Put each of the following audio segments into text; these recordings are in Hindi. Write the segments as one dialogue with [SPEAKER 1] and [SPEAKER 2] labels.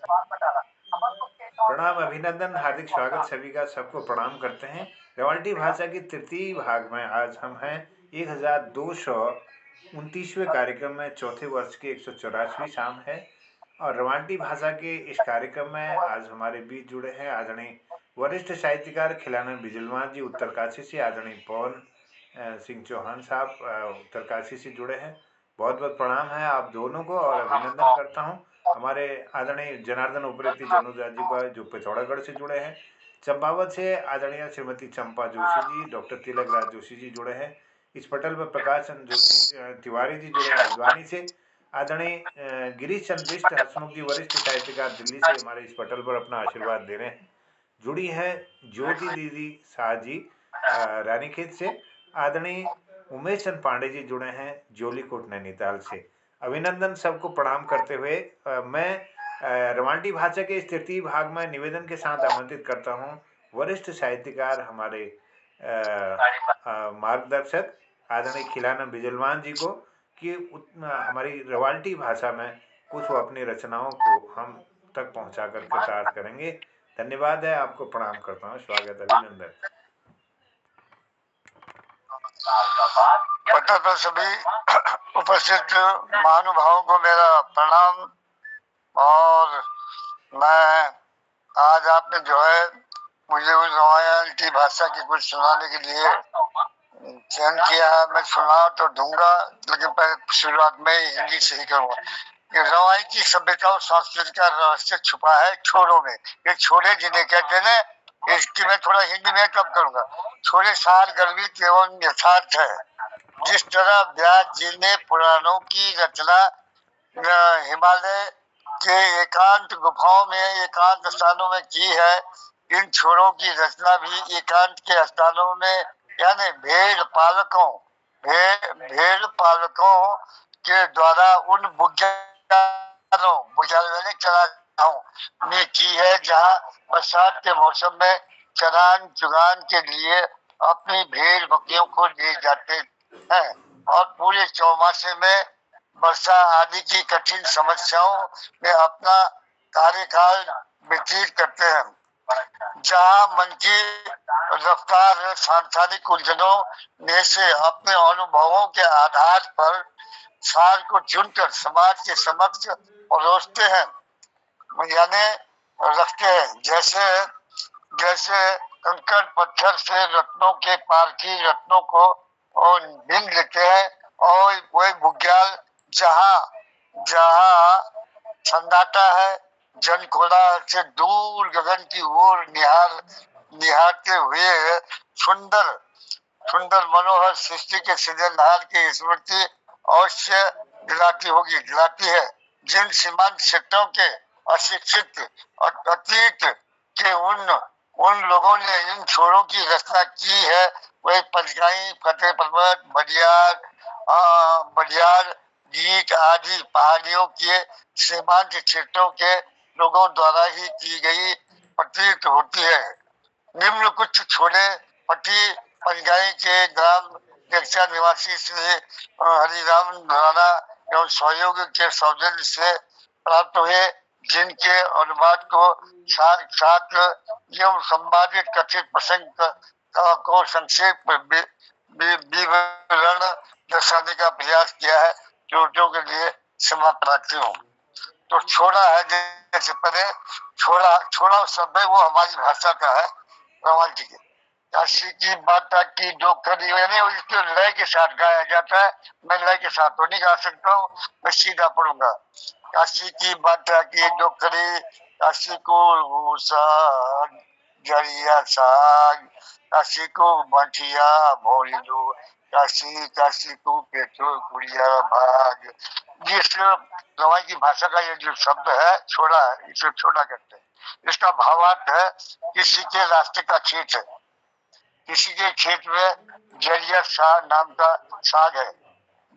[SPEAKER 1] प्रणाम, अभिनंदन, हार्दिक स्वागत सभी का। सबको प्रणाम करते हैं। रवाल्टी भाषा की तृतीय भाग में आज हम हैं 1229वें कार्यक्रम में। चौथे वर्ष की 184वीं शाम है और रवाल्टी भाषा के इस कार्यक्रम में आज हमारे बीच जुड़े हैं आदरणीय वरिष्ठ साहित्यकार खिलानंद बिजलवान जी उत्तरकाशी से, आदरणीय पवन सिंह चौहान साहब उत्तरकाशी से जुड़े हैं। बहुत बहुत प्रणाम है आप दोनों को और अभिनंदन करता हूँ। हमारे आदरणीय जनार्दन उप्रेती जनुजा जी का जो पिथौरागढ़ से जुड़े हैं। चंपावत से आदरणीय श्रीमती चंपा जोशी जी, डॉक्टर तिलक राज जोशी जी जुड़े हैं। इस पटल पर प्रकाश चंद्र जोशी तिवारी जी जुड़े हैं हल्द्वानी से। आदरणीय गिरीश चंद्र बिष्ट हसमुख जी वरिष्ठ साहित्यकार दिल्ली से हमारे इस पटल पर अपना आशीर्वाद दे रहे हैं। जुड़ी है ज्योति दीदी शाह जी रानीखेत से। आदरणीय उमेश चंद पांडे जी जुड़े हैं जोलीकोट नैनीताल से। अभिनंदन, सबको प्रणाम करते हुए मैं रवांटी भाषा के इस तृतीय भाग में निवेदन के साथ आमंत्रित करता हूँ वरिष्ठ साहित्यकार हमारे मार्गदर्शक आदरणीय खिलानंद बिजलवान जी को कि हमारी रवाल्टी भाषा में कुछ वो अपनी रचनाओं को हम तक पहुंचाकर कृतार्थ करेंगे। धन्यवाद है, आपको प्रणाम करता हूँ, स्वागत, अभिनंदन।
[SPEAKER 2] पटल पर सभी उपस्थित महानुभावों को मेरा प्रणाम। और मैं आज आपने जो है मुझे उस रवायती भाषा की कुछ सुनाने के लिए चयन किया है। मैं सुना तो दूंगा, लेकिन पहले शुरुआत में हिंदी से ही करूंगा। ये रवायती सभ्यता और संस्कृति का रहस्य छुपा है छोरों में। ये छोरे जिन्हें कहते हैं ना, इसकी मैं थोड़ा हिंदी में कब करूंगा। छोरे सार गर्वित एवं यथार्थ है। जिस तरह व्यास जी ने पुराणों की रचना हिमालय के एकांत गुफाओं में एकांत स्थानों में की है, इन छोरों की रचना भी एकांत के स्थानों में यानी भेड़ पालकों के द्वारा उन बुझारों में की है, जहाँ बरसात के मौसम में चरान चुगान के लिए अपनी भेड़ बकरियों को ले जाते हैं और पूरे चौमासे में वर्षा आदि की कठिन समस्याओं में अपना कार्यकाल व्यतीत करते हैं। जहाँ मन की रफ्तार सांसारिक उलझनों में से अपने अनुभवों के आधार पर सार को चुनकर समाज के समक्ष परोसते हैं, यानी रखते हैं। जैसे जैसे कंकड़ पत्थर से रत्नों के पारखी रत्नों को और बीन लेते हैं, और वही बुग्याल जहाँ जहाँ सन्नाटा है, जन कोलाहल से दूर गगन की ओर निहारते हुए सुंदर सुंदर मनोहर सृष्टि के सृजनहार की स्मृति अवश्य दिलाती है। जिन सीमांत क्षेत्रों के अशिक्षित अतीत के उन लोगों ने इन छोरों की रचना की है, वही पंचगाई, फतेह पर्वत, बडियार गीत आदि पहाड़ियों के सीमांत क्षेत्रों के लोगों द्वारा ही की गई प्रतीत होती है। निम्न कुछ छोरे पट्टी पंचगाई के ग्राम देक्षा निवासी श्री हरिराम राणा एवं सहयोग के सौजन्य से प्राप्त हुए, जिनके अनुवाद को साथ एवं संवादित कथित प्रसंग को संक्षेप विवरण दर्शाने का प्रयास किया है। त्रुटियों के लिए क्षमा प्रार्थी हूँ। तो छोड़ा है, जैसे पहले छोड़ा शब्द है, वो हमारी भाषा का है, रवाल्टी के। काशी की बात की जो करी मैंने उसके लय के साथ गाया जाता है। मैं लय के साथ तो नहीं गा सकता हूँ, मैं सीधा पढ़ूंगा। काशी की बात की जो करी, काशी को जरिया साग, काशी को बंठिया भोली दो, काशी को पेट्रोल कुड़िया भाग। जिस रवाई की भाषा का ये जो शब्द है छोड़ा है, इसे छोड़ा कहते हैं। इसका भावार्थ है किसी के रास्ते का खेत है, किसी के खेत में जरिया साग नाम का साग है,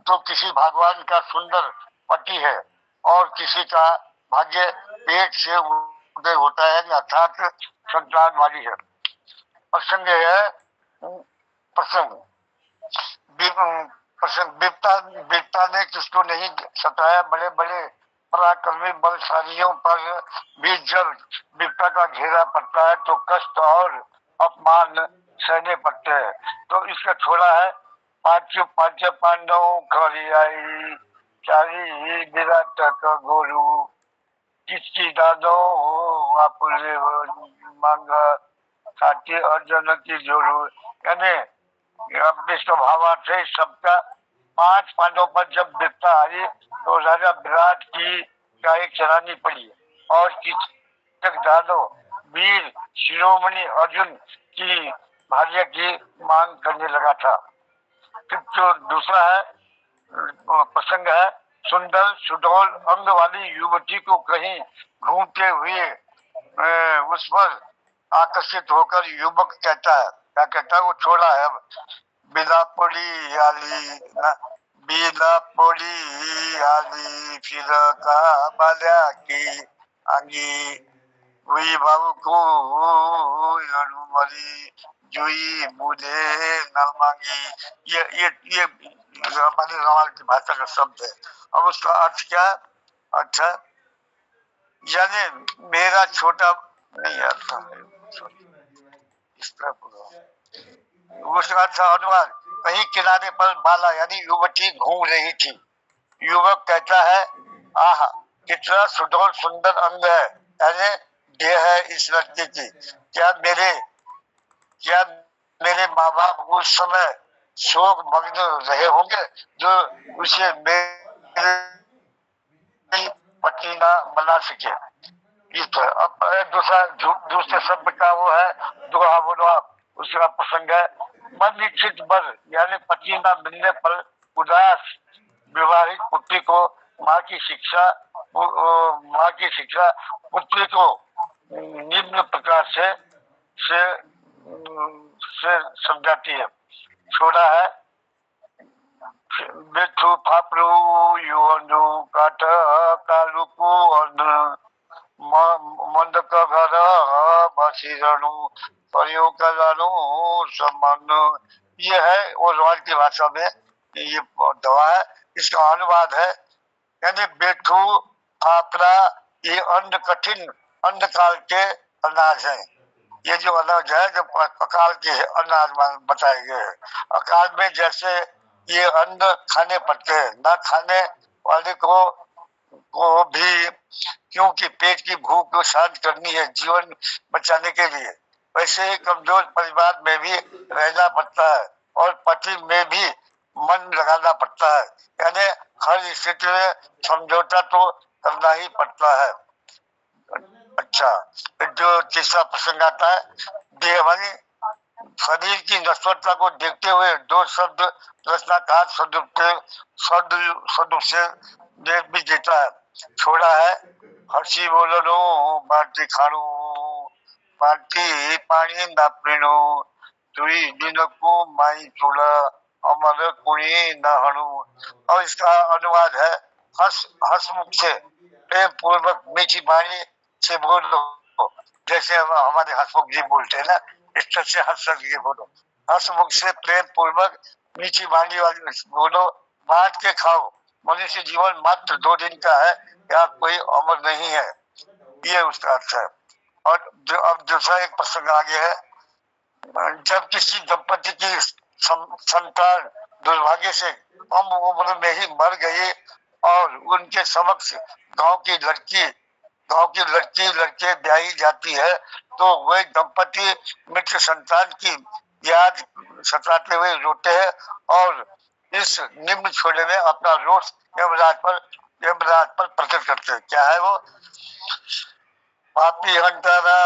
[SPEAKER 2] तो किसी भगवान का सुंदर पति है, और किसी का भाग्य पेट से उदय होता है, अर्थात संतान वाली है। प्रसंग है प्रसंग प्रसंग विपता ने किसको नहीं सताया। बड़े बड़े पराक्रमी बलशालियों पर भी जब विपदा का घेरा पड़ता है तो कष्ट और अपमान सहने पड़ते हैं। तो इसका छोड़ा है पांचों पांच पांडवों खरी आई चारी विराट का गोरु किसकी दादो आपुले मांगा साथी अर्जुन की जोरू। यानी अपने स्वभाव से सबका पांच पांडवों पर जब विपदा आई तो राजा विराट की गाय चरानी पड़ी और किचक दादो वीर शिरोमणि अर्जुन की भार्य की मांग करने लगा था। फिर जो दूसरा है प्रसंग है सुंदर सुडौल अंग वाली युवती को कहीं घूमते हुए उस पर आकर्षित होकर युवक कहता है, क्या कहता है, वो छोड़ा है अब बिना पड़ी आली बिना पड़ी आली फिर का बाल्या की आंगी हुई बाबू को मरी जुई मुझे न मांगी। ये हमारे रामायण की भाषा का शब्द है। अब उसका अर्थ क्या है? अच्छा, यानी मेरा छोटा नहीं आता है उसका अर्थ अनुवाद कहीं किनारे पर बाला यानी युवती घूम रही थी। युवक कहता है आह कितना सुडौल सुंदर अंग है, यानी देह है इस लड़के की। क्या मेरे माँ बाप उस समय शोक मग्न रहे होंगे जो उसे मेरे पत्नी ना बना सके। अब दूसरे शब्द का वो है दुआ बुआ, उसका प्रसंग है मन इच्छित बर यानी पति ना मिलने पर उदास विवाहित पुत्री को माँ की शिक्षा पुत्री को निम्न प्रकार से समझाती है। छोड़ा है बेठू फापरू युवनु काठ कालुकु मंद का घर बसीरणु प्रयोग करानु सम्मान। ये है वो रोज की भाषा में ये दवा है। इसका अनुवाद है यानी बेठू फापरा ये अन्न कठिन अन्न काल के अनाज है। ये जो अनाज है जो अकाल के अनाज बताए गए हैं। अकाल में जैसे ये अन्न खाने पड़ते हैं, ना खाने वाले को भी क्योंकि पेट की भूख को शांत करनी है जीवन बचाने के लिए, वैसे ही कमजोर परिवार में भी रहना पड़ता है और पति में भी मन लगाना पड़ता है। यानी हर स्थिति में समझौता तो करना ही पड़ता है। अच्छा, जो तीसरा प्रसंग आता है देहवानी शरीर की नश्वरता को देखते हुए दो शब्द रचनाकार सदुप से भी देता है। छोड़ा है हर्षी बोलनो बाटी खाणो बाटी पानी ना पीणो दुई दिन को माई चूड़ा अमर कुणी न हणु। और इसका अनुवाद है हंसमुख से प्रेम पूर्वक मीठी वाणी से बोलो, जैसे हमारे हंसमुख जी बोलते हैं ना, इस तरह से हंस के बोलो। हंसमुख से प्रेम पूर्वक मीठी वाणी वाली बोलो, बांट के खाओ। मनुष्य जीवन मात्र 2 दिन का है, या कोई अमर नहीं है। ये उसका अर्थ है। और अब दूसरा एक प्रसंग आगे है। जब किसी दंपति की संतान दुर्भाग्य से कम उम्र में ही मर गई और उनके समक्ष गांव की लड़के ब्याही जाती है तो वह दंपति मृत संतान की याद सताते हुए रोते हैं और इस निम्न छोड़े में अपना रोष यमराज पर प्रकट करते हैं। क्या है वो? पापी हंटारा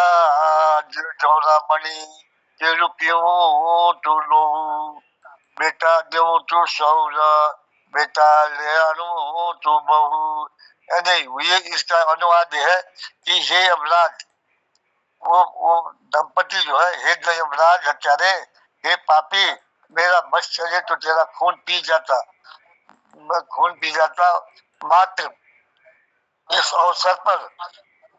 [SPEAKER 2] मणि तेरु क्यों तू लो बेटा देव तू सौरा बेटा ले अनु तू बहु। नहीं, ये इसका अनुवाद है कि हे यमराज, वो दंपति जो है, हे यमराज हत्यारे, हे पापी, मेरा बस चले तो तेरा खून पी जाता, मात्र इस अवसर पर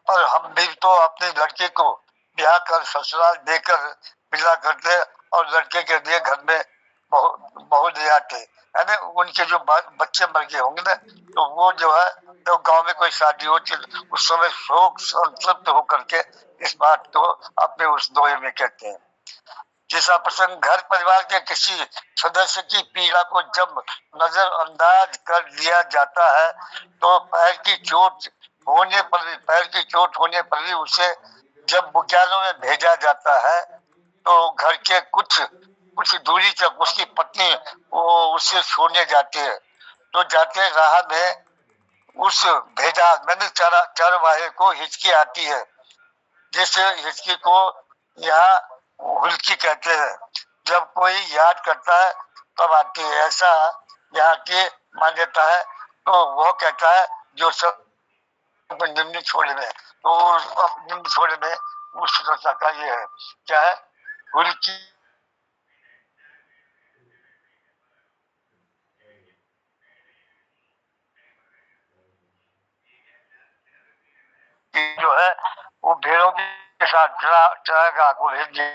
[SPEAKER 2] हम भी तो अपने लड़के को ब्याह कर ससुराल देकर विदा करते और लड़के के लिए घर में बहुत जाते है ना, उनके जो बच्चे मर गए होंगे ना, तो वो जो है तो गांव में कोई शादी होती उस समय शोक संतप्त होकर के इस बात को अपने उस दोहे में कहते हैं। जैसा प्रसंग घर परिवार के किसी सदस्य की पीड़ा को जब नजरअंदाज कर दिया जाता है, तो पैर की चोट होने पर भी उसे जब बुग्यालों में भेजा जाता है, तो घर के कुछ दूरी तक उसकी पत्नी वो उससे छोड़ने जाते हैं। तो जाते राह में उस भेजा मैंने चरवाहे को हिचकी आती है, जिस हिचकी को यहाँ हुल्की कहते हैं। जब कोई याद करता है तब आती है, ऐसा यहाँ की मान्यता है। तो वो कहता है जो सब निम्न छोड़े में, तो निम्न छोड़े में उस रचा का ये है, क्या है, हुल्की जो है वो भेड़ों के साथ चरागाह को भेज दिया।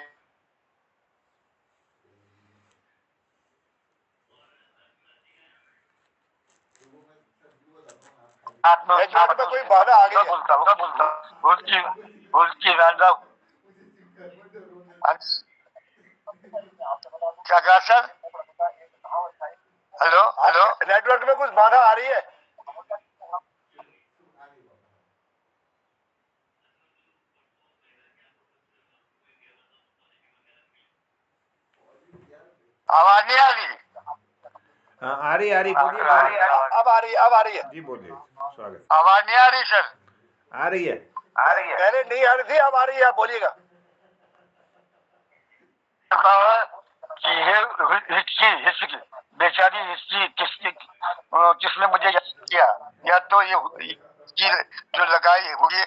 [SPEAKER 3] में कोई बाधा आ गई है।
[SPEAKER 2] क्या कहा सर? हेलो हेलो,
[SPEAKER 3] नेटवर्क में कुछ बाधा आ रही है।
[SPEAKER 2] आवाज नहीं आ रही?
[SPEAKER 1] आ रही बोलिए।
[SPEAKER 3] अब आ रही है
[SPEAKER 1] जी बोलिए, स्वागत।
[SPEAKER 2] आवाज नहीं आ रही सर?
[SPEAKER 1] आ रही है।
[SPEAKER 3] पहले नहीं आ रही थी, अब आ रही है, आप बोलिएगा।
[SPEAKER 2] बेचारी हिस्ट्री किसने मुझे याद किया, या तो ये जो लगाई होगी,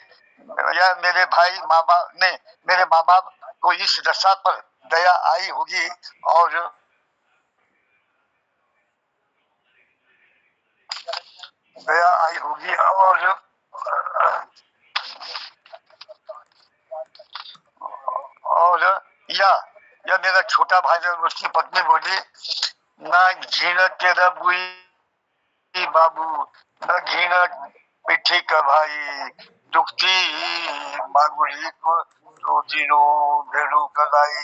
[SPEAKER 2] या मेरे भाई माँ बाप ने, मेरे माँ बाप को इस दशा पर दया आई होगी, और या मेरा छोटा भाई जब उसकी पत्नी बोली, ना घीन तेरा बुई बाबू, न घीन पिठी का भाई, दुखती मांगुरी को तो दिनों भेड़ों कलाई।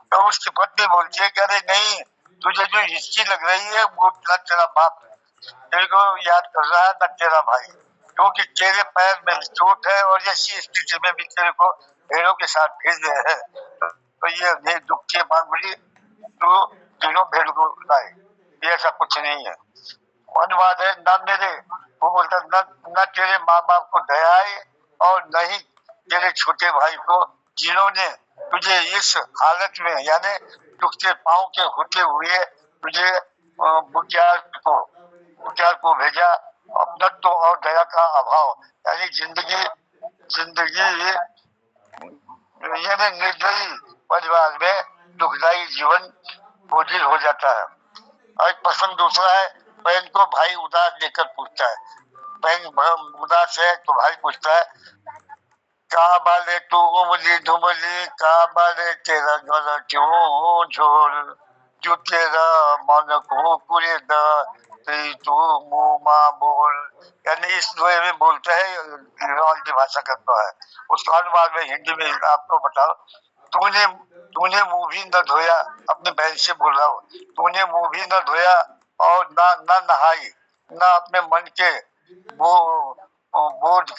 [SPEAKER 2] तो उसकी पत्नी बोलती है कि अरे नहीं, तुझे जो हिस्ट्री लग रही है वो न तेरा बाप तेरे को याद कर रहा है, न तेरा भाई, क्योंकि तेरे पैर में चोट है और ऐसी स्थिति में भी तेरे को भेड़ों के साथ भेज रहे हैं। तो ये नहीं दुखती मांगुरी तो तीनों भेड़ को लाए, ये ऐसा कुछ नहीं है। अनुवाद है, न मेरे, वो बोलता न तेरे माँ बाप को दया है, और न ही तेरे छोटे भाई को, जिन्होंने तुझे इस हालत में यानी दुखते पाँव के होते हुए तुझे बुग्याल को भेजा। अपनत्व और दया का अभाव, यानी जिंदगी यानी निर्दयी परिवार में दुखदायी जीवन बोझिल हो जाता है। और एक प्रसंग दूसरा है, बहन को भाई उदास लेकर पूछता है, बहन उदास है तो भाई पूछता है, का बाले तू उमली धुमली, का बाले तेरा घर क्यों झोल, जो तेरा मन को कुरेद तू मुँह माँ बोल। यानी इस दोहे में बोलता है, की भाषा करता है। उसका अनुवाद में हिंदी में आपको बताओ, तूने मुंह भी न धोया, अपने बहन से बोल रहा हूँ, तूने मुंह भी न धोया और न नहाई, न अपने मन के बोझ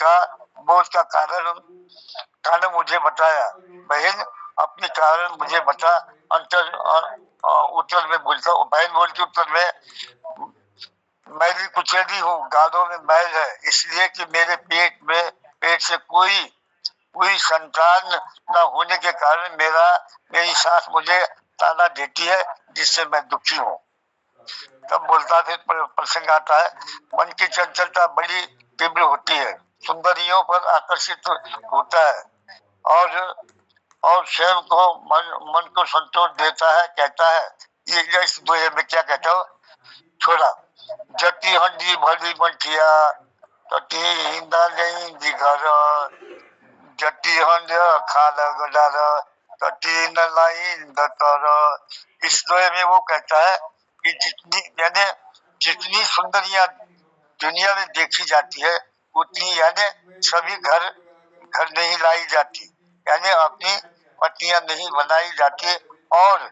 [SPEAKER 2] का कारण मुझे बताया। बहन अपने कारण मुझे बता। उत्तर में बोलता, बहन बोलती उत्तर में, मैं भी कुचेली हूँ, गालों में मैल है, इसलिए कि मेरे पेट से कोई संतान न होने के कारण मेरी सास मुझे ताना देती है, जिससे मैं दुखी हूँ। तब बोलता फिर प्रसंग आता है, मन की चंचलता बड़ी तीव्र होती है, सुंदरियों पर आकर्षित होता है, और स्वयं को मन को संतोष देता है। कहता है, ये इस दोहे में क्या कहता हूँ, छोड़ा जटी हंडी भली मठिया, तटी नहीं घर, जटी हंड खाल गडार, कठिन लाइन दतर। इस दोहे में वो कहता है कि जितनी सुंदरियां दुनिया में देखी जाती है उतनी सभी घर घर नहीं लाई जाती, अपनी पत्नियां नहीं बनाई जाती। और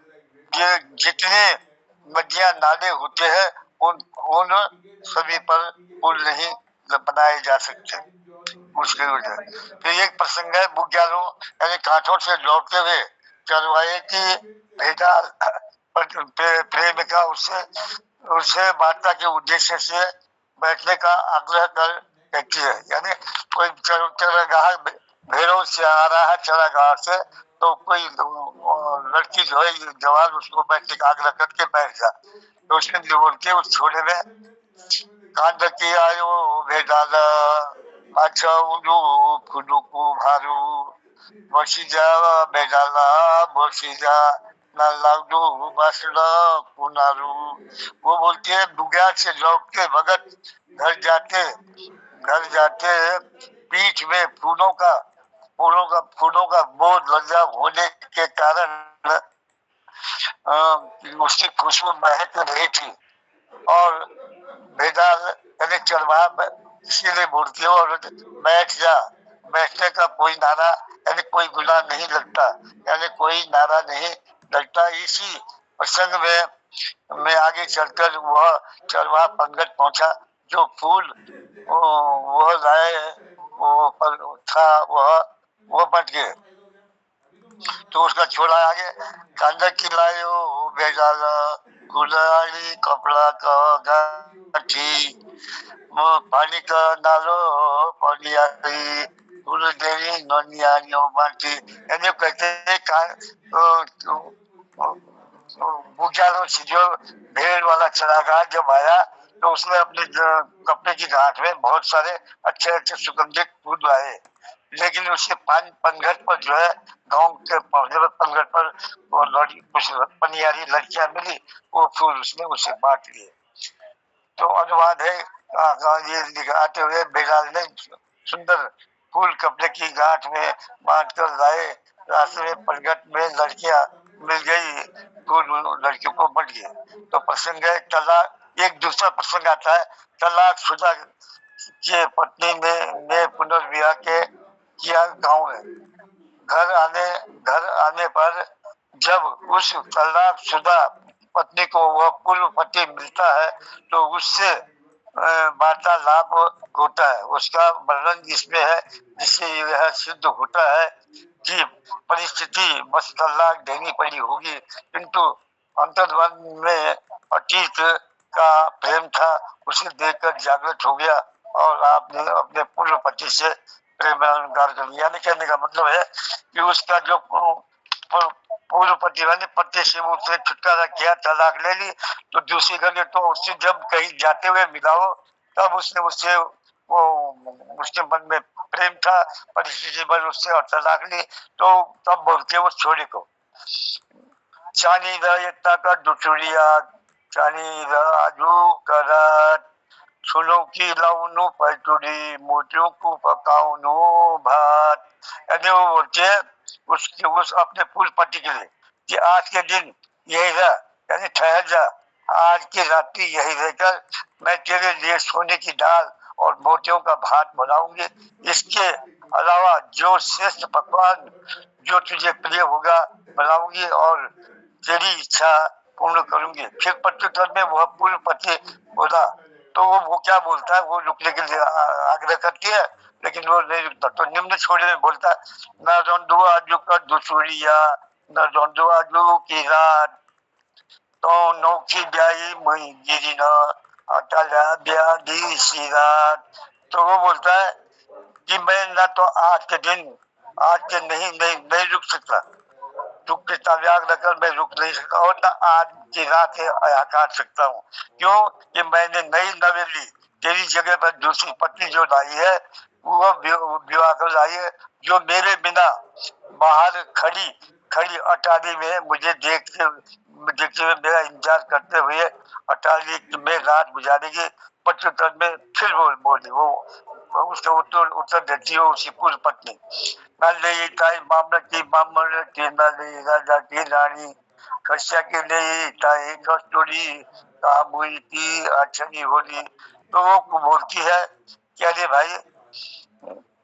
[SPEAKER 2] ये जितने नदियां नाले होते हैं उन सभी पर पुल नहीं बनाए जा सकते। उसकी वजह फिर एक प्रसंग है बुग्यालों कांठों से लौटते हुए चरवाहे की भेजा प्रेमिका उससे उससे वार्ता के उद्देश्य से बैठने का आग्रह कर कहती है। कोई चरागाह भेड़ों से आ रहा है चरागाह से, तो कोई लड़की जो है जवान उसको बैठने का आग्रह करके बैठ जा, तो उसने बोल के उस छोरे में कांड किया आयो भेडाला अच्छा उडू खुडुकू भारू बसिजा भेडाला बसिजा ना लाडू बसला कुनारू। वो बोलती है बुग्याल से लौटते भगत घर जाते पीठ में फूलों का बोझ लगा होने के कारण उसकी खुशबू महक रही थी। और भेदाल चरवाहा इसीलिए बोलती है और बैठ जा, बैठने का कोई नारा कोई गुनाह नहीं लगता, कोई नारा नहीं लगता। इसी प्रसंग में मैं आगे चलकर वह चरवाहा पंगत पहुंचा जो फूल वह लाए वो पर था वह बट गए। तो उसका छोड़ा आगे कांदा खिलायो भेजाला गुलाली कपड़ा का गाठी पानी का नालो पनियारी गुलदेरी ननियानियों बाटी। कहते बुग्यालों से जो भेड़ वाला चरागाह जब आया तो उसने अपने कपड़े की गांठ में बहुत सारे अच्छे अच्छे सुगंधित फूल लाए, लेकिन उसके पनघट पर जो है गांव के पनघट पर वो कुछ पनियारी लड़कियां मिली, वो फूल उसने उसे बांट लिए। तो अनुवाद है ये दिखाते हुए बेलाल ने सुंदर फूल कपड़े की गांठ में बांट कर लाए। रास्ते में पनघट में लड़कियां मिल गई, फूल लड़कियों को बट गए। तो प्रसंग है तलाक। एक दूसरा प्रसंग आता है तलाक शुदा के पत्नी ने पुनर्विवाह किया गांव में। घर आने पर जब उस तलाकशुदा पत्नी को वह पूर्व पति मिलता है तो उससे वार्तालाप होता है। उसका वर्णन इसमें है जिससे यह सिद्ध होता है कि परिस्थिति बस तलाक देनी पड़ी होगी, किंतु अंतर्मन में अतीत का प्रेम था उसे देखकर जागृत हो गया और आपने अपने पूर्व पति से प्रेम अंगीकार कर लिया। कहने का मतलब है कि उसका जो पूर्व पति ने पति से उसने छुटकारा किया, तलाक ले ली, तो दूसरी घड़ी तो उससे जब कहीं जाते हुए मिला हो तब उसने उससे वो उसके मन में प्रेम था, परिस्थिति पर उससे और तलाक ली, तो तब बोलते वो छोरे को चानी का दुचुलिया चानी राजू करत सुनो की लाउनु पटुरी मोतियों को पकाउनु भात। वो बोलते हैं उस अपने पूर्व पति के लिए कि आज के दिन यही रह, ठहर जा, आज की रात्रि यही रहकर मैं तेरे लिए सोने की दाल और मोतियों का भात बनाऊंगी। इसके अलावा जो श्रेष्ठ पकवान जो तुझे प्रिय होगा बनाऊंगी और तेरी इच्छा पूर्ण करूंगी। फिर प्रत्युत्तर में वह पूर्व पति बोला, तो वो क्या बोलता है, वो रुकने के लिए आग्रह करती है लेकिन वो नहीं रुकता। तो निम्न छोड़े में बोलता न रंधु आजू का दुसुरिया न रंधु आजू की रात तो नौकी ब्याई मई गिरी न अटला ब्यादी सी रात। तो वो बोलता है कि मैं ना तो आज के दिन आज के नहीं रुक सकता, दुख के त्याग कर मैं रुक नहीं सकता और न आज की रात काट सकता हूँ। क्यों कि मैंने नई नवेली तेरी जगह पर दूसरी पत्नी जो लाई है वो विवाह कर लाई है, जो मेरे बिना बाहर खड़ी अटारी में मुझे देखते हुए मेरा इंतजार करते हुए अटारी में रात गुजारेगी। प्रत्युत्तर में फिर बोली वो उसका उत्तर देती है उसकी पूर्व पत्नी। नले ताई मामले की नले राजा की रानी खस्या के लिए ताई कस्तूरी काम हुई थी अच्छी होली। तो वो बोलती है कि अरे भाई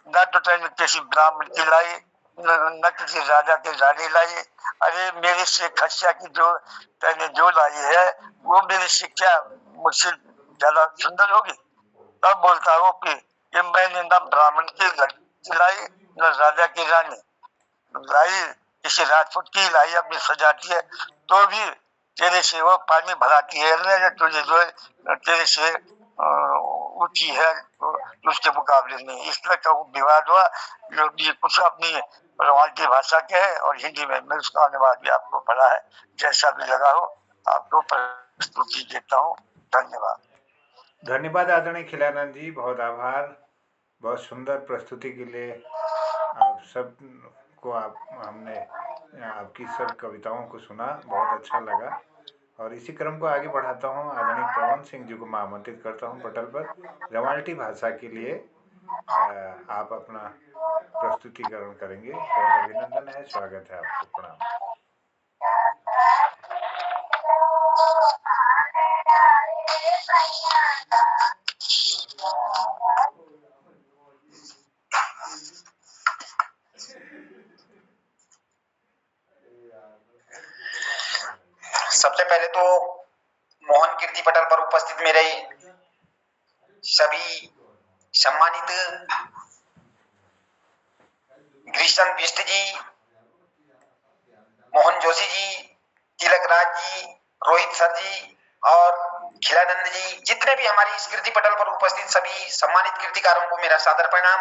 [SPEAKER 2] न तो तेने किसी ब्राह्मण की लाई न किसी राजा की रानी लाई। अरे मेरे से खस्या की जो तेने जो लाई है वो मेरी शिक्षा मुझसे ज्यादा सुंदर होगी। तब बोलता हो कि ये मैंने न ब्राह्मण की लड़की लाई न राजा की रानी लाई, किसी राजपूत की लाई अपनी सजाती है तो भी तेरे से वो पानी भराती है, तुझे जो तेरे से ऊंची है तो उसके मुकाबले में। इस तरह का विवाद हुआ जो ये कुछ अपनी रवायती भाषा के है और हिंदी में मैं उसका अनुवाद भी आपको पढ़ा है। जैसा भी लगा हो आपको प्रस्तुति देता हूँ। धन्यवाद।
[SPEAKER 1] धन्यवाद आदरणीय खिलानंद जी, बहुत आभार। बहुत सुंदर प्रस्तुति के लिए आप सब को हमने आपकी सब कविताओं को सुना, बहुत अच्छा लगा। और इसी क्रम को आगे बढ़ाता हूँ। आदरणीय पवन सिंह जी को मैं आमंत्रित करता हूँ पटल पर। रवाल्टी भाषा के लिए आप अपना प्रस्तुतिकरण करेंगे। बहुत अभिनंदन है, स्वागत है आपको, प्रणाम।
[SPEAKER 4] सबसे पहले तो मोहन कीर्ति पटल पर उपस्थित मेरे सभी सम्मानित ग्रीष्म बिष्ट जी, मोहन जोशी जी, तिलक राज जी, रोहित सर जी और खिलानंद जी, जितने भी हमारी इस कीर्ति पटल पर उपस्थित सभी सम्मानित कीर्तिकारों को मेरा सादर प्रणाम।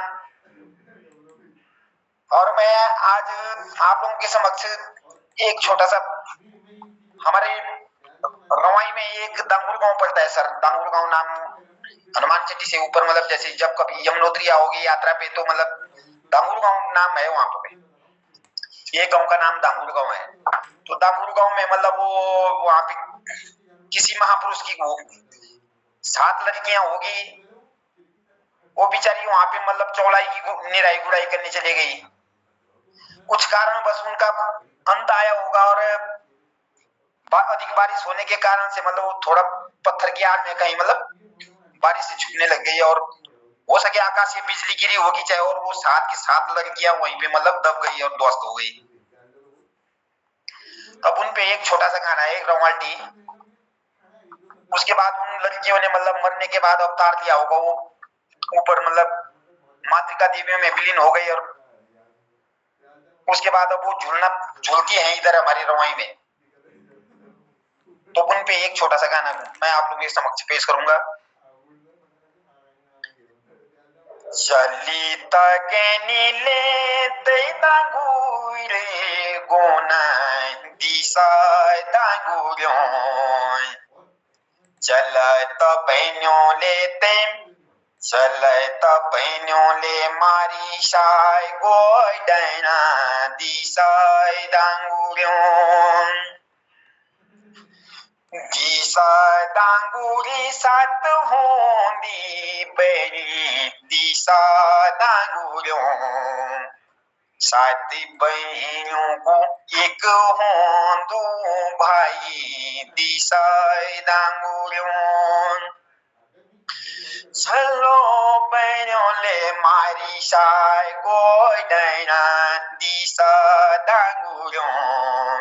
[SPEAKER 4] और मैं आज आप लोगों के समक्ष एक छोटा सा, हमारे रवाई में एक दांगुर गांव पड़ता है सर, दांगुर गांव नाम हनुमान चट्टी से ऊपर, मतलब जैसे जब कभी यमुनोत्री आओगे यात्रा पे तो मतलब दांगुर गांव नाम है वहां पे। ये गांव का नाम दांगुर गांव है। तो दांगुर गांव में मतलब वो वहां पे किसी महापुरुष की वो 7 लड़कियां होगी, वो बेचारी वहां पे मतलब चौलाई की निराई गुड़ाई करने चले गई। कुछ कारण बस उनका अंत आया होगा और अधिक बारिश होने के कारण से मतलब वो थोड़ा पत्थर की आड़ में कहीं मतलब बारिश से छूटने लग गई और हो सके आकाशीय बिजली गिरी होगी चाहे, और वो 7 की 7 लड़कियां वहीं पे मतलब दब गई और ध्वस्त हो गई। अब उन पे एक छोटा सा गाना है, एक रवाल्टी। उसके बाद उन लड़कियों ने मतलब मरने के बाद अवतार लिया होगा, वो ऊपर मतलब मातृका देवी में विलीन हो गई और उसके बाद अब वो झूलती है इधर हमारी रवाई में। तो उन पे एक छोटा सा गाना मैं आप लोगों के समक्ष पेश करूंगा। चली तके नीले दांगुरे गोना दिशा दांगुरों चलत बहनों लेते चलत बहनों ले मारी शाय गोय डैना दिशा दांगुरों दिशा दांगुरी सात होंदी बड़ी दिशा दांगुरों 7 बहनों को एक होंदू भाई दिशा दांगुरों चलो बहनों ले मारी शाय गोय डैना दिशा दांगुरों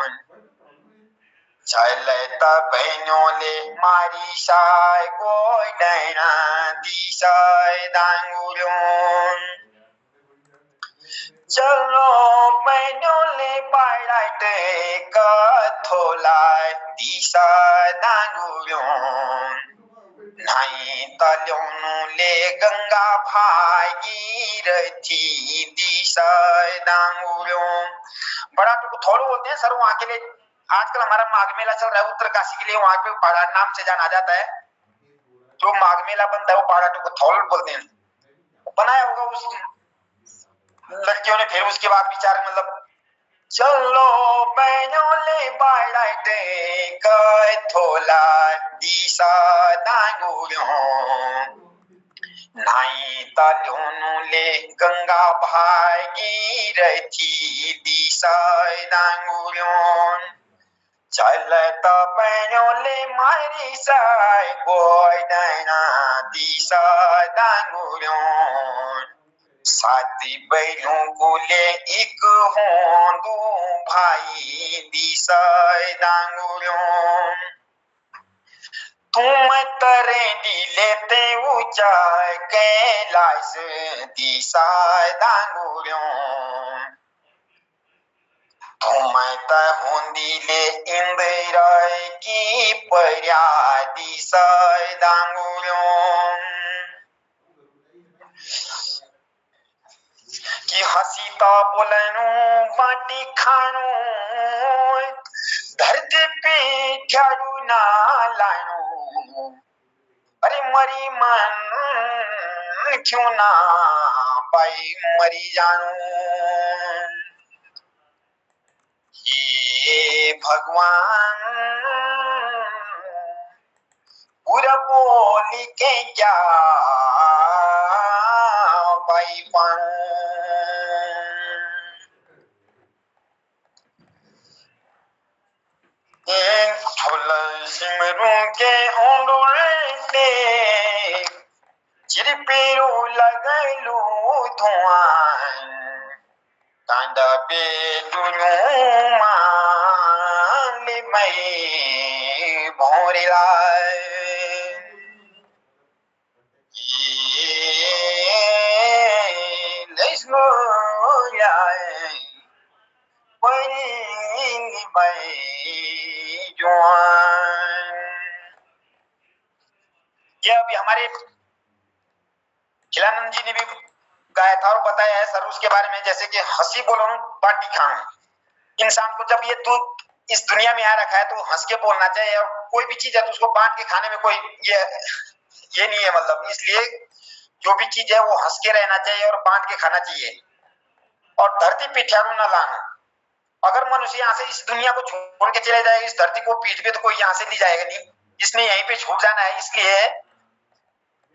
[SPEAKER 4] चलत बहनों ले मारी शाय गोय डैना दिशा दांगुरों चलो बहनों ले बाड़ाट कथोलाय दिशा दांगुरों नहीं तलों ले गंगा भागीरथी दिशा दांगुरों। बड़ा तो थोड़ा बोलते हैं सर वहां के लिए। आजकल हमारा माघ मेला चल रहा है उत्तरकाशी के लिए, वहां पे पहाड़ा नाम से जाना जाता है। जो माघ मेला बनता है वो पहाड़ा को थौल बोलते हैं। बनाया होगा उस लड़कियों ने। फिर उसके बाद विचार मतलब चलो बहनों ले बाड़ाटे काय थोला दिशा दांगुरियों नाई ताल्यों ले गंगा भागीरथी दिशा दांगुरियों चलता बहनों ले मारी साय गोय दाना दिशा दांगुरियों साथी बहनों को ले एक होंदू भाई दिशाय दांगुरियों तुम तरे लेते ऊंचाई कैलाश दिशाय दांगुरियों तुम होंदी ले इंदिराय की पर्या दिशाय दांगुरियों कि हसीता बोलनु बाटी खानु धरती पे ठाड़ू ना लानु अरे मरी मन क्यों ना पाई मरी जानू हे भगवान पूरा बोली के क्या भाई पाऊं सिमरू के ओंडुले चिरपेरू लगलू धुआं कांदा पे दुनू माली मई भोरिला लेस्नो याए बनी मई ये अभी हमारे खिलानंद जी ने भी गाया था और बताया है सर उसके बारे में जैसे कि हंसी बोलो बाटी खाऊं इंसान को जब ये इस दुनिया में आ रखा है तो हंस के बोलना चाहिए और कोई भी चीज है तो उसको बांट के खाने में कोई ये नहीं है मतलब इसलिए जो भी चीज है वो हंस के रहना चाहिए और बांट के खाना चाहिए और धरती पे ठाड़ू न लाना अगर मनुष्य यहाँ से इस दुनिया को छोड़ के चले जाएगा इस धरती को पीठ पे तो कोई यहाँ से नहीं जाएगा नहीं इसने यहीं पे छूट जाना है इसलिए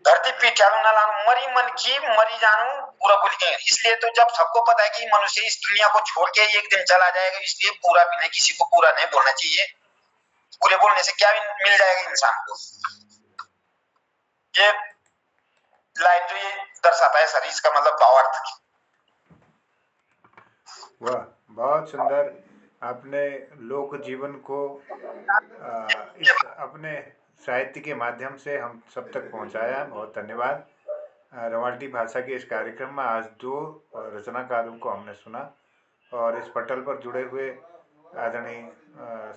[SPEAKER 4] धरती पे ठाड़ू न लाना मरी मन की मरी जानू पूरा बोल के इसलिए तो जब सबको पता है कि मनुष्य इस दुनिया को छोड़ के एक दिन चला जाएगा इसलिए पूरा भी नहीं किसी को पूरा नहीं बोलना चाहिए पूरे बोलने से क्या मिल जाएगा इंसान को ये लाइन जो ये दर्शाता है सर इसका मतलब भावार्थ
[SPEAKER 1] वाह बहुत सुंदर आपने लोक जीवन को इस अपने साहित्य के माध्यम से हम सब तक पहुंचाया बहुत धन्यवाद रवाल्टी भाषा के इस कार्यक्रम में आज 2 रचनाकारों को हमने सुना और इस पटल पर जुड़े हुए आदरणीय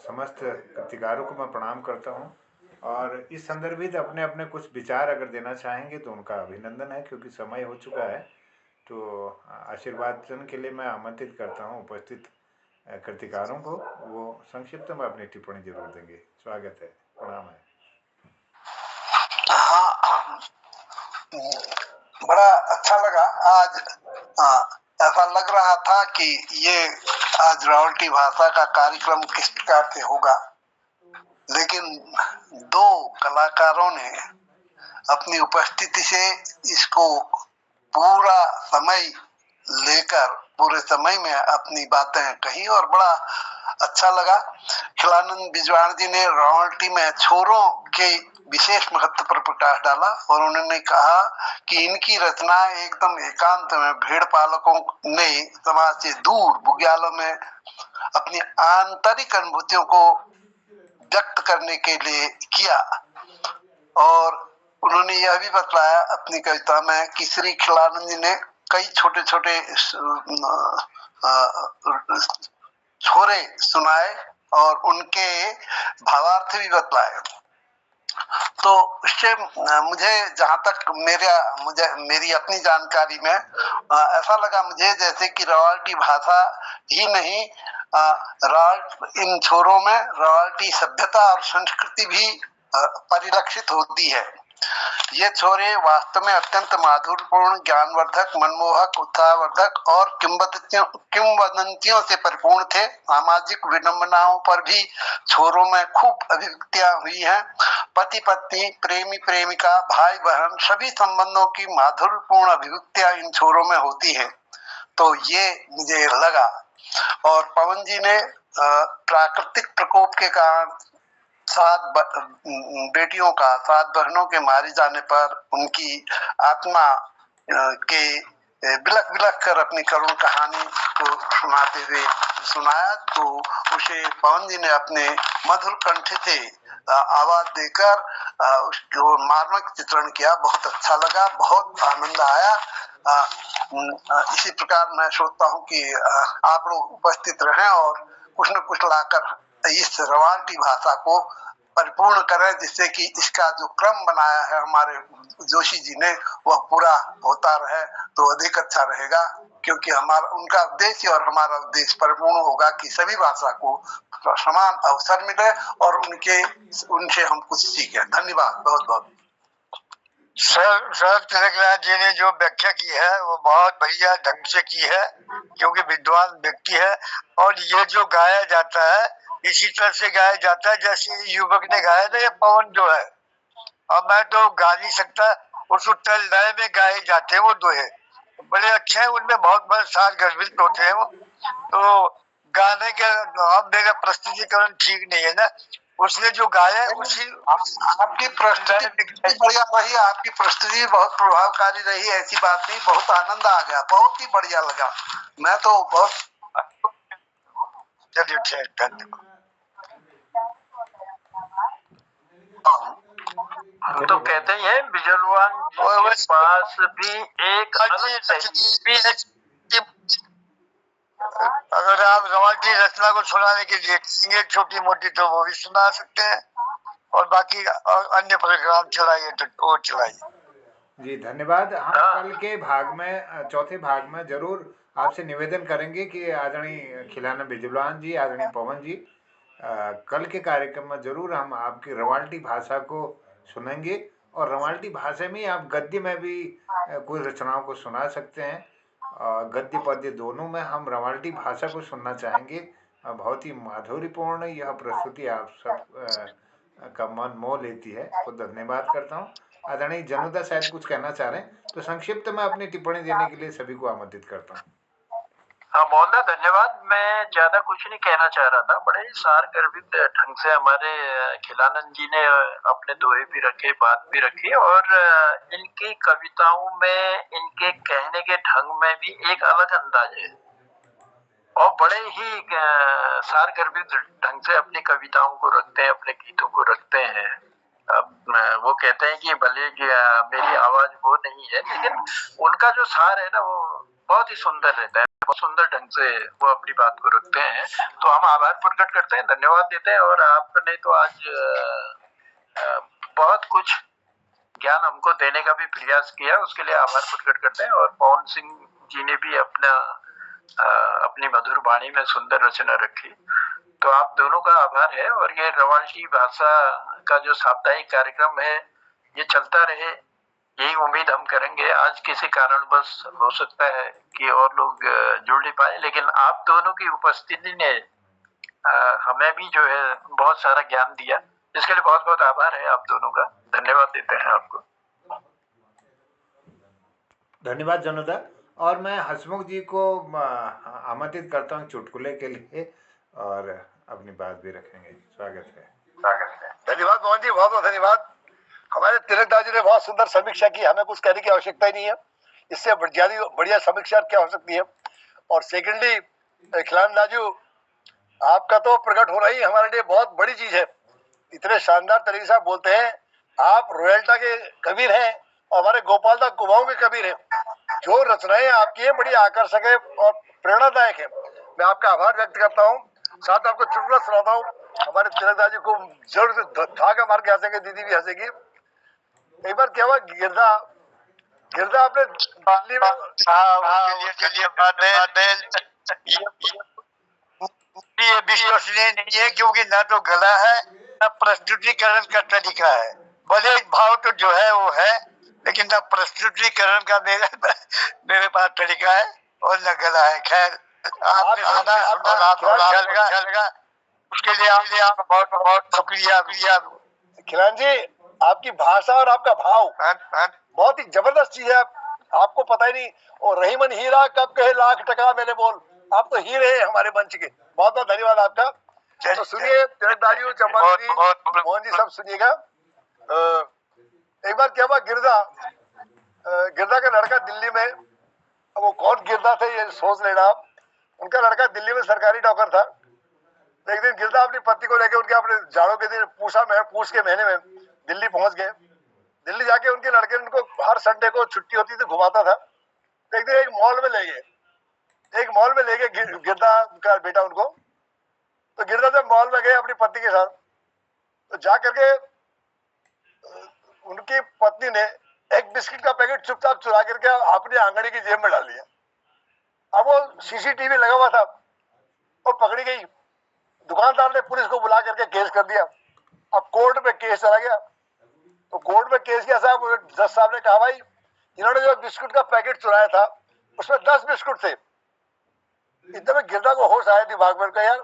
[SPEAKER 1] समस्त कृतिकारों को मैं प्रणाम करता हूं और इस संदर्भित अपने अपने कुछ विचार अगर देना चाहेंगे तो उनका अभिनंदन है क्योंकि समय हो चुका है तो आशीर्वादन के लिए मैं आमंत्रित करता हूं उपस्थित कृतिकारों को वो संक्षिप्त में अपनी टिप्पणी जरूर देंगे स्वागत है प्रणाम है
[SPEAKER 5] हाँ बड़ा अच्छा लगा आज ऐसा लग रहा था कि ये आज रवाल्टी भाषा का कार्यक्रम किस प्रकार से होगा लेकिन 2 कलाकारों ने अपनी उपस्थिति से इसको पूरा समय लेकर पूरे समय में अपनी बातें कही और बड़ा अच्छा लगा खिलानंद बिजवाण जी ने रवाल्टी में छोरों के विशेष महत्व पर प्रकाश डाला और उन्होंने कहा कि इनकी रचना एकदम एकांत में भेड़ पालकों ने समाज से दूर बुग्यालों में अपनी आंतरिक अनुभूतियों को व्यक्त करने के लिए किया और उन्होंने यह भी बताया अपनी कविता में कि श्री खिलानंद जी ने कई छोटे छोटे छोरे सुनाए और उनके भावार्थ भी बतलाए तो इससे मुझे जहां तक मेरी अपनी जानकारी में ऐसा लगा मुझे जैसे कि रवाल्टी भाषा ही नहीं इन छोरों में रवाल्टी सभ्यता और संस्कृति भी परिलक्षित होती है ये छोरे वास्तव में अत्यंत माधुर्यपूर्ण, ज्ञानवर्धक, मनमोहक, उत्साहवर्धक और किंवदंतियों से परिपूर्ण थे। सामाजिक विडंबनाओं पर भी छोरों में खूब अभिव्यक्तियां हुई हैं। पति पत्नी, प्रेमी प्रेमिका, भाई बहन, सभी संबंधों की माधुर्यपूर्ण अभिव्यक्तियां इन छोरों में होती हैं। तो ये मुझे लगा। और पवन जी ने प्राकृतिक प्रकोप के कारण 7 बेटियों का, 7 बहनों के मारे जाने पर उनकी आत्मा के बिलख बिलख कर अपनी करुण कहानी को सुनाते हुए सुनाया। तो उसे पवन जी ने अपने मधुर कंठ से आवाज देकर उसको मार्मिक चित्रण किया। बहुत अच्छा लगा, बहुत आनंद आया। इसी प्रकार मैं सोचता हूँ कि आप लोग उपस्थित रहें और कुछ न कुछ लाकर इस रवाल्टी भाषा को परिपूर्ण करें, जिससे कि इसका जो क्रम बनाया है हमारे जोशी जी ने वह पूरा होता रहे तो अधिक अच्छा रहेगा। क्योंकि हमारा उनका उद्देश्य और हमारा उद्देश्य परिपूर्ण होगा कि सभी भाषा को समान अवसर मिले और उनसे हम कुछ सीखें। धन्यवाद बहुत बहुत।
[SPEAKER 2] सर तिलकराज जी ने जो व्याख्या की है वो बहुत बढ़िया ढंग से की है, क्योंकि विद्वान व्यक्ति है। और ये जो गाया जाता है इसी तरह से गाया जाता है जैसे युवक ने गाया ना, ये पवन जो है। अब मैं तो गा नहीं सकता, उस उत्तर लय में गाए जाते हैं वो दोहे, बड़े अच्छे हैं, उनमें बहुत बड़े सार गर्भित होते हैं वो। तो गाने के अब मेरा प्रस्तुतिकरण ठीक नहीं है ना, उसने जो गाया उसी
[SPEAKER 5] आपकी प्रस्तुति बढ़िया रही, आपकी प्रस्तुति बहुत प्रभावकारी रही, ऐसी बात नहीं, बहुत आनंद आ गया, बहुत ही बढ़िया लगा। मैं तो बहुत
[SPEAKER 2] चलिए ठीक, धन्यवाद।
[SPEAKER 6] तो कहते हैं बिजलवान जी के पास भी एक
[SPEAKER 2] अगर आप रवाल्टी रचना को सुनाने के लिए एक छोटी मोटी तो वो भी सुना सकते हैं, और बाकी अन्य प्रोग्राम चलाइए तो वो चलाइए।
[SPEAKER 1] जी धन्यवाद। हम कल के भाग में, चौथे भाग में जरूर आपसे निवेदन करेंगे कि आदरणीय खिलाना बिजलवान जी, आदरणीय पवन जी, कल के कार्यक्रम में जरूर हम आपकी रवाल्टी भाषा को सुनेंगे। और रवाल्टी भाषा में आप गद्य में भी कोई रचनाओं को सुना सकते हैं। गद्य पद्य दोनों में हम रवाल्टी भाषा को सुनना चाहेंगे। बहुत ही माधुर्यपूर्ण यह प्रस्तुति आप सब का मन मोह लेती है। तो धन्यवाद करता हूँ। आदरणीय जनुदा शायद कुछ कहना चाह रहे हैं, तो संक्षिप्त में अपनी टिप्पणी देने के लिए सभी को आमंत्रित करता हूँ।
[SPEAKER 6] हाँ मोहना, धन्यवाद। मैं ज्यादा कुछ नहीं कहना चाह रहा था। बड़े ही सार गर्भित ढंग से हमारे खिलानंद जी ने अपने दोहे भी रखे, बात भी रखी, और इनकी कविताओं में, इनके कहने के ढंग में भी एक अलग अंदाज है, और बड़े ही सार गर्भित ढंग से अपनी कविताओं को रखते हैं, अपने गीतों को रखते हैं। अब वो कहते हैं कि भले मेरी आवाज वो नहीं है, लेकिन उनका जो सार है ना वो बहुत ही सुंदर रहता है, बहुत सुंदर ढंग से वो अपनी बात को रखते हैं। तो हम आभार प्रकट करते हैं, धन्यवाद देते हैं। और आपने तो आज बहुत कुछ ज्ञान हमको देने का भी प्रयास किया, उसके लिए आभार प्रकट करते हैं। और पवन सिंह जी ने भी अपनी मधुर वाणी में सुंदर रचना रखी, तो आप दोनों का आभार है। और ये रवाल्टी भाषा का जो साप्ताहिक कार्यक्रम है ये चलता रहे, यही उम्मीद हम करेंगे। आज किसी कारण बस हो सकता है कि और लोग जुड़ नहीं पाए, लेकिन आप दोनों की उपस्थिति ने हमें भी जो है बहुत सारा ज्ञान दिया, इसके लिए बहुत बहुत आभार है आप दोनों का। धन्यवाद देते हैं आपको।
[SPEAKER 1] धन्यवाद जनुदा। और मैं हसमुख जी को आमंत्रित करता हूँ चुटकुले के लिए, और अपनी बात भी रखेंगे। स्वागत है।
[SPEAKER 3] धन्यवाद मोहन जी, बहुत बहुत धन्यवाद। हमारे तिलकदास जी ने बहुत सुंदर समीक्षा की, हमें कुछ कहने की आवश्यकता ही नहीं है, इससे ज्यादा बढ़िया समीक्षा क्या हो सकती है। और सेकेंडली खिलान राजू, आपका तो प्रकट होना ही हमारे लिए बहुत बड़ी चीज है। इतने शानदार तरीके से आप बोलते हैं, आप रॉयल्टा के कबीर हैं और हमारे गोपाल दास कुमाऊं के कबीर हैं। जो रचनाएं आपकी हैं बड़ी आकर्षक है और प्रेरणादायक है। मैं आपका आभार व्यक्त करता हूँ। साथ आपको चुटकुला सुनाता हूँ, हमारे तिलकदास जी को जोर से धागा मार के हंसेंगे, दीदी भी हंसेगी। एक बार क्या हुआ, गिरदा आपने दिल्ली में
[SPEAKER 2] ये विश्वसनीय नहीं है, क्योंकि ना तो गला है ना प्रस्तुतिकरण का तरीका है।
[SPEAKER 5] भले भाव तो जो है वो है, लेकिन न प्रस्तुतिकरण का मेरे पास तरीका है और न गला है। खैर, आपने सुना और आपको अच्छा लगा, उसके लिए आप बहुत बहुत शुक्रिया।
[SPEAKER 3] खिलान जी, आपकी भाषा और आपका भाव बहुत ही जबरदस्त चीज है। आपको पता ही नहीं, और रहीमन हीरा कब कहे लाख टका मैंने बोल। आप तो हीरे हैं हमारे मंच के। बहुत बहुत धन्यवाद आपका। तो सुनिए तिलकदारियों, चंपा जी, मोहन जी, सब सुनिएगा। एक बार क्या हुआ, गिरदा का लड़का दिल्ली में, अब वो कौन गिरदा थे ये सोच लेना आप। उनका लड़का दिल्ली में सरकारी नौकर था। एक दिन गिरदा अपनी पत्नी को लेकर उनके अपने जाड़ों के दिन पूछ के महीने में दिल्ली पहुंच गए। दिल्ली जाके उनके लड़के उनको हर संडे को छुट्टी होती थी घुमाता था। एक दिन एक मॉल में ले गए गिरदा का बेटा उनको। तो गिरदा जब मॉल में गए अपनी पत्नी के साथ, तो जा करके उनकी पत्नी ने एक बिस्किट का पैकेट चुपचाप चुरा करके अपनी आंगड़ी की जेब में डाल दिया। अब वो सीसीटीवी लगा हुआ था और पकड़ी गई। दुकानदार ने पुलिस को बुला करके केस कर दिया। अब कोर्ट में केस चला गया। तो कोर्ट में केस किया साहब, जज साहब ने कहा भाई इन्होंने जो बिस्कुट का पैकेट चुराया था उसमें 10 बिस्कुट थे। इतने में गिरदा को होश आया दिमाग में, यार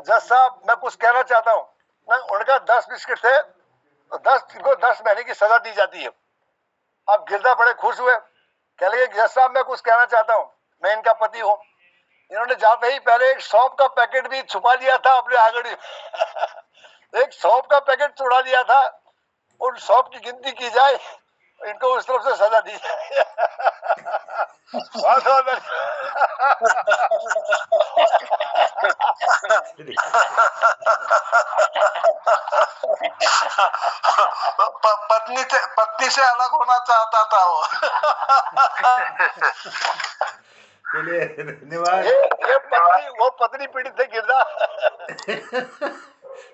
[SPEAKER 3] जज साहब मैं कुछ कहना चाहता हूँ ना, उनका 10 बिस्किट थे तो 10 महीने की सजा दी जाती है। अब गिरदा बड़े खुश हुए, कह लगे जज साहब मैं कुछ कहना चाहता हूँ, मैं इनका पति हूँ। इन्होंने जाते ही पहले एक सौंफ का पैकेट भी छुपा लिया था अपने आंगड़ी एक सौंफ का पैकेट चुरा लिया था। उन सौंफ की गिनती की जाए, इनको उस तरफ से सजा दी जाए।
[SPEAKER 5] पत्नी से अलग होना चाहता था वो।
[SPEAKER 1] चलिए धन्यवाद।
[SPEAKER 3] वो पत्नी पीड़ित थे गिरदा।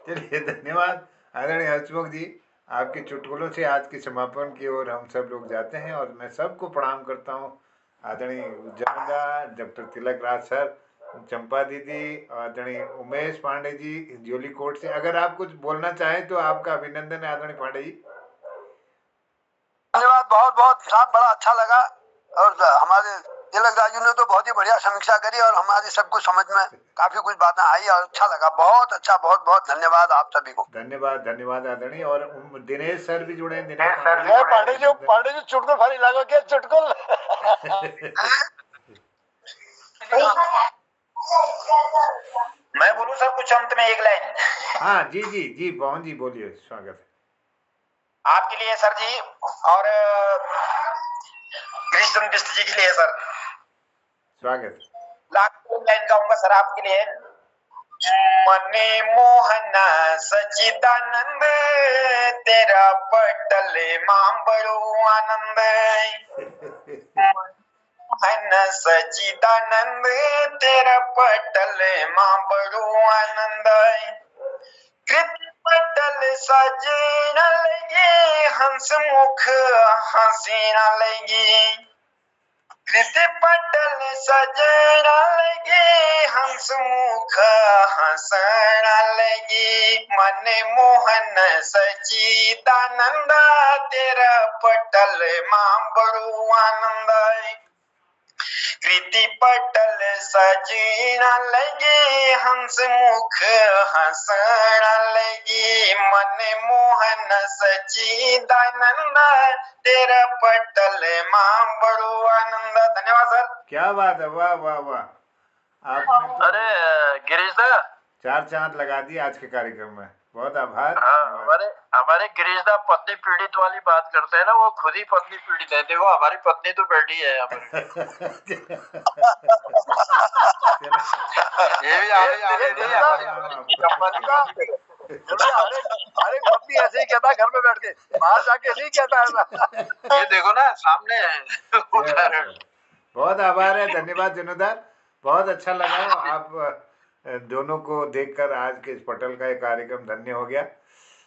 [SPEAKER 1] चलिए धन्यवाद आदरणीय हर्षमुख जी। आपके चुटकुलों से आज के समापन की ओर हम सब लोग जाते हैं और मैं सबको प्रणाम करता हूँ। आदरणीय जमींदार डॉक्टर तिलक राज सर, चंपा दीदी, आदरणीय उमेश पांडे जी ज्योली कोट से। अगर आप कुछ बोलना चाहें तो आपका अभिनंदन है आदरणीय पांडे जी।
[SPEAKER 5] धन्यवाद, बहुत बहुत साहब, बड़ा अच्छा लगा। और हमारे तिलक राजू ने तो बहुत ही बढ़िया समीक्षा करी और हमारी सब कुछ समझ में काफी कुछ बातें आई और अच्छा लगा। बहुत अच्छा, बहुत बहुत धन्यवाद आप सभी को।
[SPEAKER 1] धन्यवाद आदरणीय। और दिनेश सर भी जुड़े हैं। दिनेश
[SPEAKER 3] पांडे जी चुटकुल फाड़ी लागो क्या चुटकुल।
[SPEAKER 4] मैं बोलूं सर कुछ अंत में एक लाइन?
[SPEAKER 1] हाँ जी पवन जी बोलिए, स्वागत है
[SPEAKER 4] आपके लिए सर जी और कृष्ण बिष्ट जी के लिए सर,
[SPEAKER 1] स्वागत।
[SPEAKER 4] लाख लाइन गाऊंगा सर आपके लिए। मने मोहन सचिदानंद तेरा पटले मां बड़ो आनंद। मोहन सचिदानंद तेरा पटले मां बड़ो आनंद। कृत पटल सजे न लगे हंस मुख हंसी न लगी। कृत पटल सजे न लगे हंस मुख हंसन लगी। मन मोहन सचिदानंद तेरा पटल मां बड़ो आनंद। कृति पटल सजीन लगे हंस मुख हंसन लगी। मन मोहन सचिदानंद तेरा पटल मां बड़ो आनंद। धन्यवाद सर।
[SPEAKER 1] क्या बात है, वाह वाह वाह। आपने तो
[SPEAKER 6] अरे गिरीश दा
[SPEAKER 1] 4 चांद लगा दिए आज के कार्यक्रम में। बहुत आभार।
[SPEAKER 6] हमारे गिरीश दा पत्नी पीड़ित वाली बात करते हैं ना, वो खुद ही पत्नी पीड़ित है। देखो हमारी पत्नी तो बैठी है यहाँ पर। ये भी
[SPEAKER 3] अरे पत्नी ऐसे ही कहता है घर में बैठ के, बाहर जाके नहीं कहता है।
[SPEAKER 6] ये देखो ना सामने उदाहरण।
[SPEAKER 1] बहुत आभार है, धन्यवाद जनोदार। बहुत अच्छा लगा आप दोनों को देखकर। आज के इस पटल का ये कार्यक्रम धन्य हो गया।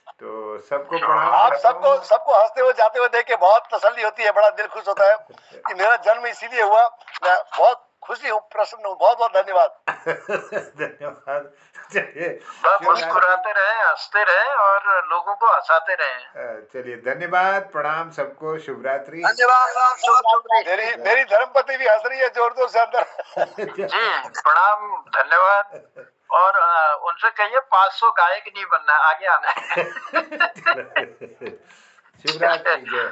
[SPEAKER 1] तो सबको प्रणाम
[SPEAKER 3] आप
[SPEAKER 1] करता
[SPEAKER 3] सबको
[SPEAKER 1] हूँ।
[SPEAKER 3] सबको हंसते हुए जाते हुए देख के बहुत तसल्ली होती है, बड़ा दिल खुश होता है कि मेरा जन्म इसीलिए हुआ। मैं बहुत खुशी हूँ, प्रसन्न हूँ। बहुत बहुत धन्यवाद।
[SPEAKER 1] धन्यवाद। चलिए
[SPEAKER 6] बस
[SPEAKER 1] शिवरात्रि।
[SPEAKER 6] मुस्कुराते रहे, हंसते रहे और लोगों को हंसाते रहे।
[SPEAKER 1] चलिए धन्यवाद, प्रणाम सबको, शुभ रात्रि।
[SPEAKER 5] धन्यवाद साहब, शुभ रात्रि।
[SPEAKER 3] मेरी धर्मपत्नी भी हंस रही है जोर जोर से अंदर।
[SPEAKER 6] जी प्रणाम, धन्यवाद। और उनसे कहिए 500 गायक नहीं बनना, आगे आना है।
[SPEAKER 1] शिवरात्रि जय।